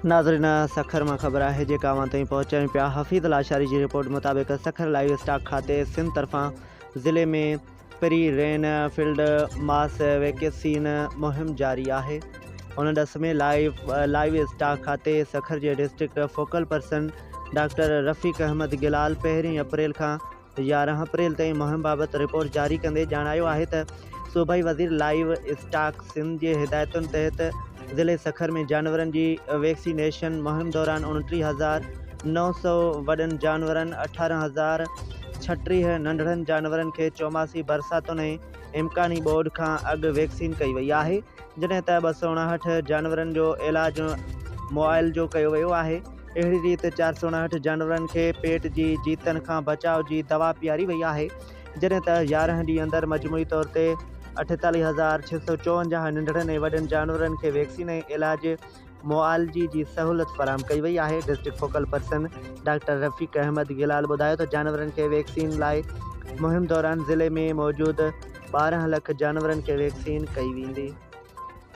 नाज़रीन सखर में खबर है जेका अवां ताईं पहुंचनि पिया। हफ़ीज़ लाशारी की रिपोर्ट मुताबिक सखर लाइव स्टॉक खाते सिंध तरफा ज़िले में प्री रेन फील्ड मास वैकेसीन मुहिम जारी है। उन दस में लाइव स्टॉक खाते सखर के डिस्ट्रिक्ट फोकल पर्सन डॉक्टर रफ़ीक अहमद गिलाल 1 अप्रैल का 11 अप्रैल ताईं मुहिम बाबत रिपोर्ट जारी कंदे जणायो है त सूबाई वज़ीर लाइव स्टॉक सिंध के हिदायतुन तहत ज़िले सखर में जानवरन की वैक्सीनेशन मुहिम दौरान 29,900 वडन जानवरन 18,036 नंढड़न जानवरन के चौमासी बरसातुन इम्कानी बोर्ड का अग वैक्सीन कई वही है, जैं त 259 जानवरन जो इलाज मुआलजो किया वो है। अड़ी रीत 459 जानवरन के पेट की जीतन का बचाव की दवा पीआरी वही है, जैं त 11 डी अंदर मजमूई तौर पर 48,654 नंढड़न वडन जानवरन के वैक्सीन इलाज मुआलजी की सहूलत फराम कई वही है। डिस्ट्रिक्ट फोकल पर्सन डॉक्टर रफ़ीक अहमद गिलाल बुधायो तो जानवरन के वैक्सीन लाई मुहिम दौरान ज़िले में मौजूद 12 लाख जानवरन के वैक्सीन कई वींदी।